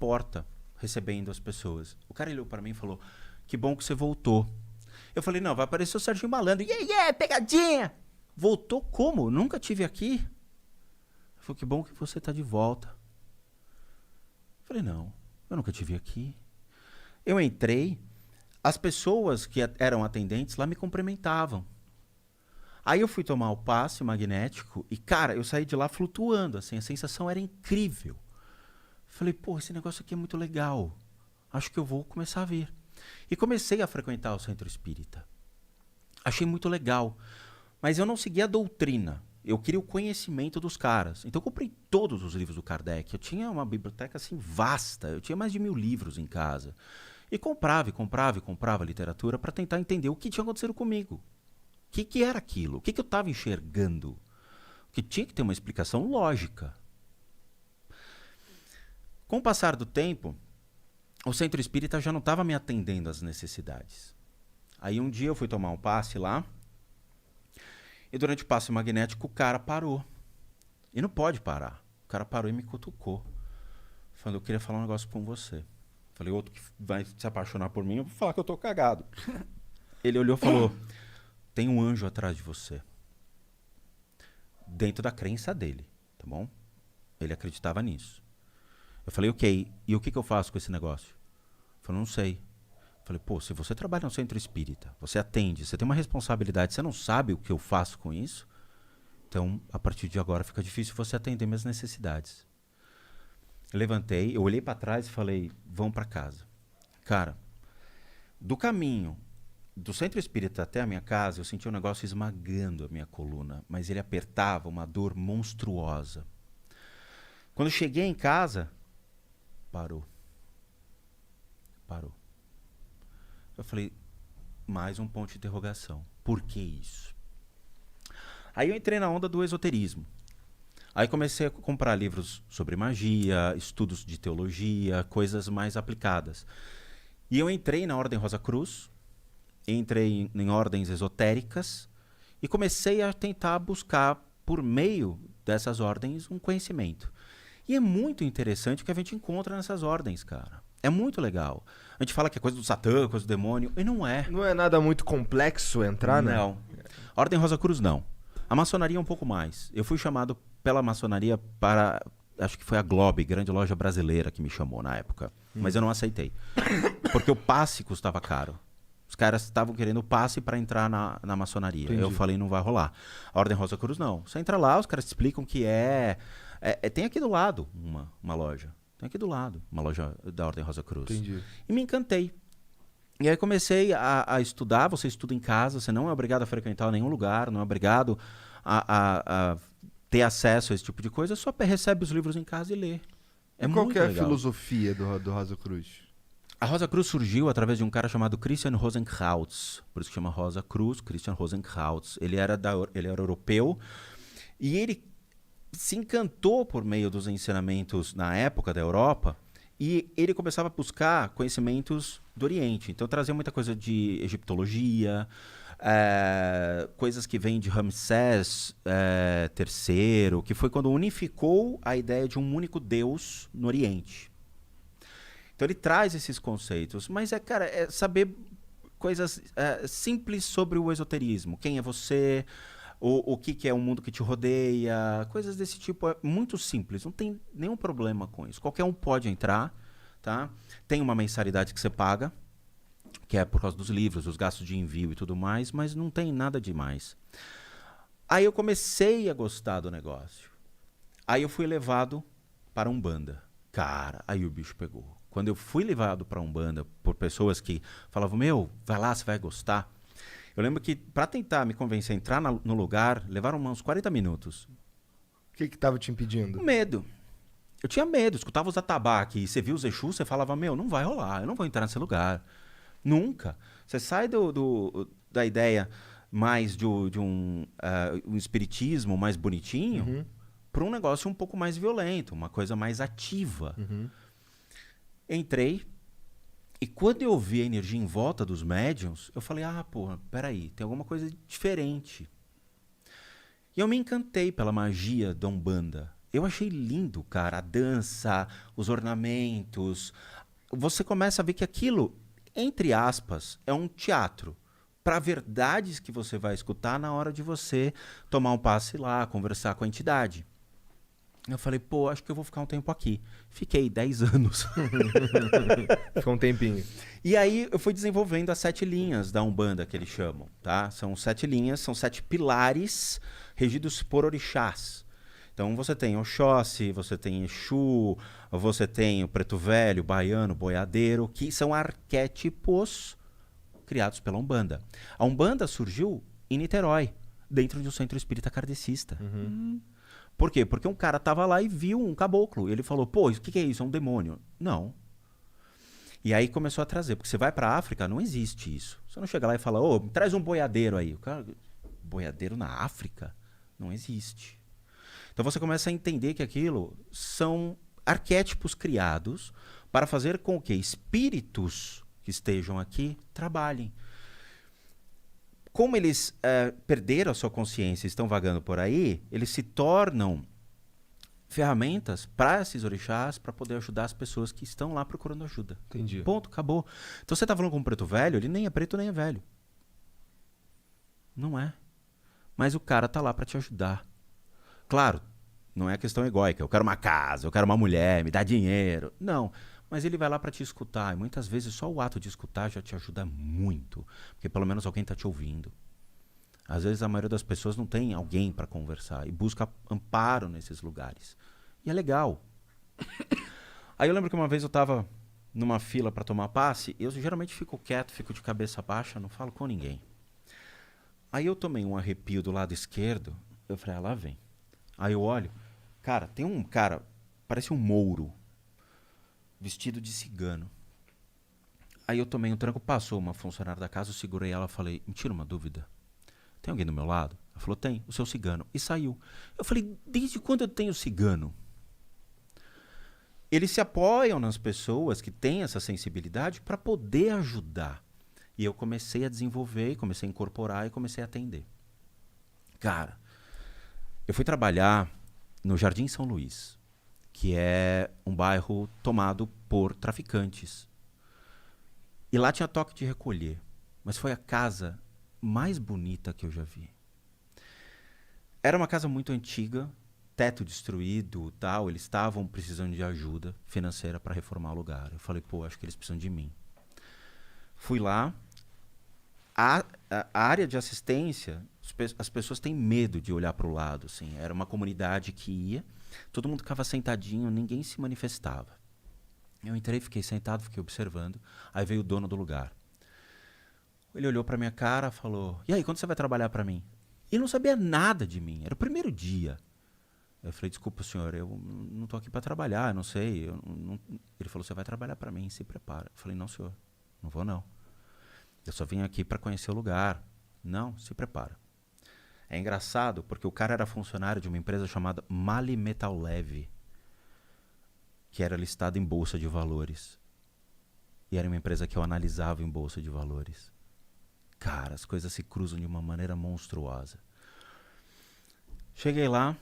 porta, recebendo as pessoas. O cara olhou para mim e falou, que bom que você voltou. Eu falei, não, vai aparecer o Serginho Malandro. Pegadinha! Voltou como? Nunca tive aqui. Ele falou, que bom que você tá de volta. Eu falei, não, eu nunca tive aqui. Eu entrei, as pessoas que eram atendentes lá me cumprimentavam. Aí eu fui tomar o passe magnético e, cara, eu saí de lá flutuando, assim, a sensação era incrível. Falei, pô, esse negócio aqui é muito legal. Acho que eu vou começar a vir. E comecei a frequentar o centro espírita. Achei muito legal. Mas eu não seguia a doutrina. Eu queria o conhecimento dos caras. Então eu comprei todos os livros do Kardec. Eu tinha uma biblioteca assim vasta. Eu tinha mais de 1000 livros em casa. E comprava literatura para tentar entender o que tinha acontecido comigo. O que era aquilo? O que eu estava enxergando? Que tinha que ter uma explicação lógica. Com o passar do tempo, o centro espírita já não estava me atendendo às necessidades. Aí um dia eu fui tomar um passe lá, e durante o passe magnético o cara parou. E não pode parar. O cara parou e me cutucou. Falou, eu queria falar um negócio com você. Falei, outro que vai se apaixonar por mim, eu vou falar que eu tô cagado. Ele olhou e falou, tem um anjo atrás de você. Dentro da crença dele, tá bom? Ele acreditava nisso. Eu falei, ok, e o que eu faço com esse negócio? Ele falou, não sei. Eu falei, pô, se você trabalha no centro espírita, você atende, você tem uma responsabilidade, você não sabe o que eu faço com isso, então, a partir de agora, fica difícil você atender minhas necessidades. Eu levantei, eu olhei para trás e falei, vão para casa. Cara, do caminho do centro espírita até a minha casa, eu senti um negócio esmagando a minha coluna, mas ele apertava, uma dor monstruosa. Quando eu cheguei em casa, parou. Eu falei, mais um ponto de interrogação. Por que isso? Aí eu entrei na onda do esoterismo. Aí comecei a comprar livros sobre magia, estudos de teologia, coisas mais aplicadas. E eu entrei na Ordem Rosa Cruz, entrei em ordens esotéricas e comecei a tentar buscar, por meio dessas ordens, um conhecimento. E é muito interessante o que a gente encontra nessas ordens, cara. É muito legal. A gente fala que é coisa do Satã, coisa do demônio, e não é. Não é nada muito complexo entrar, né? Não. A Ordem Rosa Cruz, não. A maçonaria um pouco mais. Eu fui chamado pela maçonaria para... Acho que foi a Globe, grande loja brasileira, que me chamou na época. Mas eu não aceitei. Porque o passe custava caro. Os caras estavam querendo o passe para entrar na maçonaria. Entendi. Eu falei, não vai rolar. A Ordem Rosa Cruz, não. Você entra lá, os caras te explicam que tem aqui do lado uma loja. Tem aqui do lado uma loja da Ordem Rosa Cruz. Entendi. E me encantei. E aí comecei a estudar. Você estuda em casa, você não é obrigado a frequentar nenhum lugar, não é obrigado a ter acesso a esse tipo de coisa, só recebe os livros em casa e lê. É Qual muito que é a legal. filosofia do Rosa Cruz? A Rosa Cruz surgiu através de um cara chamado Christian Rosenkrantz, por isso que chama Rosa Cruz, Christian Rosenkrantz. Ele era europeu e ele se encantou por meio dos ensinamentos na época da Europa e ele começava a buscar conhecimentos do Oriente. Então trazia muita coisa de egiptologia, coisas que vêm de Ramsés III, que foi quando unificou a ideia de um único Deus no Oriente. Então ele traz esses conceitos, mas é saber coisas simples sobre o esoterismo. Quem é você, o que é o mundo que te rodeia, coisas desse tipo. É muito simples, não tem nenhum problema com isso. Qualquer um pode entrar, tá? Tem uma mensalidade que você paga, que é por causa dos livros, os gastos de envio e tudo mais, mas não tem nada demais. Aí eu comecei a gostar do negócio. Aí eu fui levado para Umbanda. Cara, aí o bicho pegou. Quando eu fui levado para Umbanda por pessoas que falavam, vai lá, você vai gostar. Eu lembro que para tentar me convencer a entrar no lugar, levaram uns 40 minutos. O que estava te impedindo? O medo. Eu tinha medo, escutava os atabaques, você via os Exus, você falava, não vai rolar, eu não vou entrar nesse lugar. Nunca. Você sai da ideia mais de um espiritismo mais bonitinho para um negócio um pouco mais violento, uma coisa mais ativa. Entrei e quando eu vi a energia em volta dos médiuns, eu falei, peraí, tem alguma coisa diferente. E eu me encantei pela magia da Umbanda. Eu achei lindo, cara, a dança, os ornamentos. Você começa a ver que aquilo, entre aspas, é um teatro para verdades que você vai escutar na hora de você tomar um passe lá, conversar com a entidade. Eu falei, pô, acho que eu vou ficar um tempo aqui. Fiquei 10 anos. Ficou um tempinho. E aí eu fui desenvolvendo as 7 linhas da Umbanda, que eles chamam, tá? São 7 linhas, são 7 pilares regidos por orixás. Então você tem Oxóssi, você tem Exu, você tem o Preto Velho, Baiano, Boiadeiro, que são arquétipos criados pela Umbanda. A Umbanda surgiu em Niterói, dentro de um centro espírita kardecista. Por quê? Porque um cara tava lá e viu um caboclo. E ele falou, pô, o que é isso? É um demônio. Não. E aí começou a trazer. Porque você vai pra África, não existe isso. Você não chega lá e fala, ô, traz um boiadeiro aí. O cara, boiadeiro na África? Não existe. Então você começa a entender que aquilo são arquétipos criados para fazer com que espíritos que estejam aqui trabalhem. Como eles perderam a sua consciência e estão vagando por aí, eles se tornam ferramentas para esses orixás para poder ajudar as pessoas que estão lá procurando ajuda. Entendi. Ponto, acabou. Então você está falando com um preto velho, ele nem é preto nem é velho. Não é. Mas o cara tá lá para te ajudar. Claro, não é questão egóica. Eu quero uma casa, eu quero uma mulher, me dá dinheiro. Não. Mas ele vai lá para te escutar. E muitas vezes só o ato de escutar já te ajuda muito. Porque pelo menos alguém está te ouvindo. Às vezes a maioria das pessoas não tem alguém para conversar. E busca amparo nesses lugares. E é legal. Aí eu lembro que uma vez eu estava numa fila para tomar passe. Eu geralmente fico quieto, fico de cabeça baixa, não falo com ninguém. Aí eu tomei um arrepio do lado esquerdo. Eu falei, lá vem. Aí eu olho. Cara, tem um cara, parece um mouro. Vestido de cigano. Aí eu tomei um tranco, passou uma funcionária da casa, eu segurei ela e falei, me tira uma dúvida. Tem alguém do meu lado? Ela falou, tem, o seu cigano. E saiu. Eu falei, desde quando eu tenho cigano? Eles se apoiam nas pessoas que têm essa sensibilidade para poder ajudar. E eu comecei a desenvolver, comecei a incorporar e comecei a atender. Cara, eu fui trabalhar no Jardim São Luís, que é um bairro tomado por traficantes. E lá tinha toque de recolher. Mas foi a casa mais bonita que eu já vi. Era uma casa muito antiga, teto destruído, tal. Eles estavam precisando de ajuda financeira para reformar o lugar. Eu falei, pô, acho que eles precisam de mim. Fui lá. A área de assistência, as pessoas têm medo de olhar para o lado. Assim. Era uma comunidade que ia, todo mundo ficava sentadinho, ninguém se manifestava. Eu entrei, fiquei sentado, fiquei observando. Aí veio o dono do lugar. Ele olhou para minha cara, falou, e aí, quando você vai trabalhar para mim? Ele não sabia nada de mim, era o primeiro dia. Eu falei, desculpa, senhor, eu não estou aqui para trabalhar, não sei. Ele falou, você vai trabalhar para mim, se prepara. Eu falei, não, senhor, não vou não. Eu só vim aqui para conhecer o lugar. Não, se prepara. É engraçado porque o cara era funcionário de uma empresa chamada Mali Metal Leve, que era listada em bolsa de valores. E era uma empresa que eu analisava em bolsa de valores. Cara, as coisas se cruzam de uma maneira monstruosa. Cheguei lá,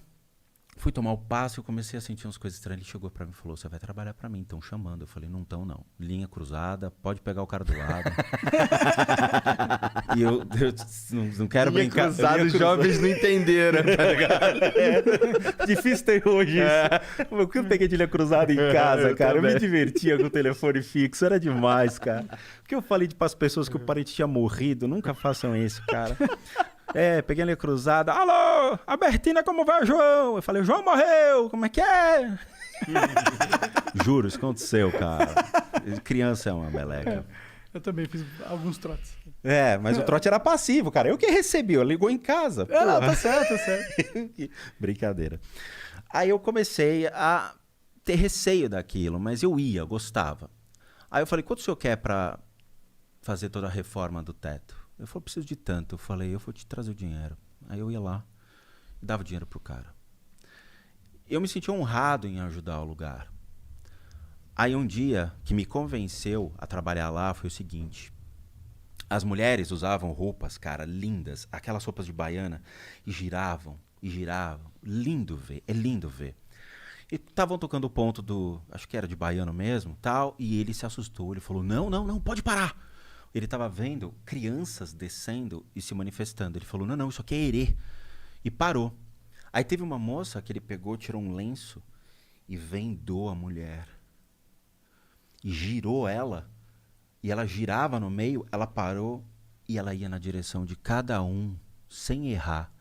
fui tomar o passe, eu comecei a sentir umas coisas estranhas. Ele chegou pra mim e falou, você vai trabalhar pra mim, estão chamando. Eu falei, não estão não. Linha cruzada, pode pegar o cara do lado. E eu não quero Linha brincar. Cruzada, os jovens não entenderam, tá ligado? Difícil ter hoje isso. Eu peguei de linha cruzada em casa, cara. Eu me divertia com o telefone fixo, era demais, cara. Porque eu falei para as pessoas que o parente tinha morrido, nunca façam isso, cara. Peguei a linha cruzada. Alô, Albertina, como vai, João? Eu falei, João morreu, como é que é? Juro, isso aconteceu, cara. Criança é uma meleca. Eu também fiz alguns trotes. Mas o trote era passivo, cara. Eu que recebi, eu ligou em casa. Não, tá certo, tá certo. Brincadeira. Aí eu comecei a ter receio daquilo, mas eu ia, eu gostava. Aí eu falei, quanto o senhor quer para fazer toda a reforma do teto? Eu falei, preciso de tanto. Eu falei, eu vou te trazer o dinheiro. Aí eu ia lá e dava dinheiro pro cara. Eu me senti honrado em ajudar o lugar. Aí um dia que me convenceu a trabalhar lá foi o seguinte. As mulheres usavam roupas, cara, lindas, aquelas roupas de baiana, e giravam, e giravam. Lindo ver, é lindo ver. E estavam tocando o ponto do, acho que era de baiano mesmo, tal, e ele se assustou, ele falou, não, não, não, pode parar. Ele estava vendo crianças descendo e se manifestando. Ele falou, não, não, isso aqui é herê. E parou. Aí teve uma moça que ele pegou, tirou um lenço e vendou a mulher. E girou ela, e ela girava no meio, ela parou e ela ia na direção de cada um, sem errar.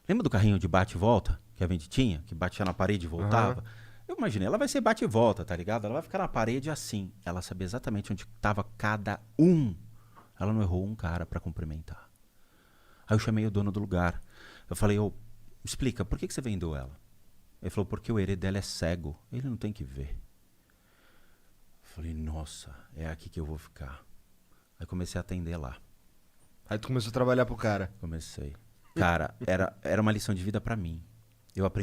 Lembra do carrinho de bate e volta que a gente tinha? Que batia na parede e voltava? Eu imaginei, ela vai ser bate e volta, tá ligado? Ela vai ficar na parede assim. Ela sabia exatamente onde estava cada um. Ela não errou um cara pra cumprimentar. Aí eu chamei o dono do lugar. Eu falei, ô, explica, por que você vendeu ela? Ele falou, porque o herê dela é cego. Ele não tem que ver. Eu falei, nossa, é aqui que eu vou ficar. Aí comecei a atender lá. Aí tu começou a trabalhar pro cara. Comecei. Cara, era uma lição de vida pra mim. Eu aprendi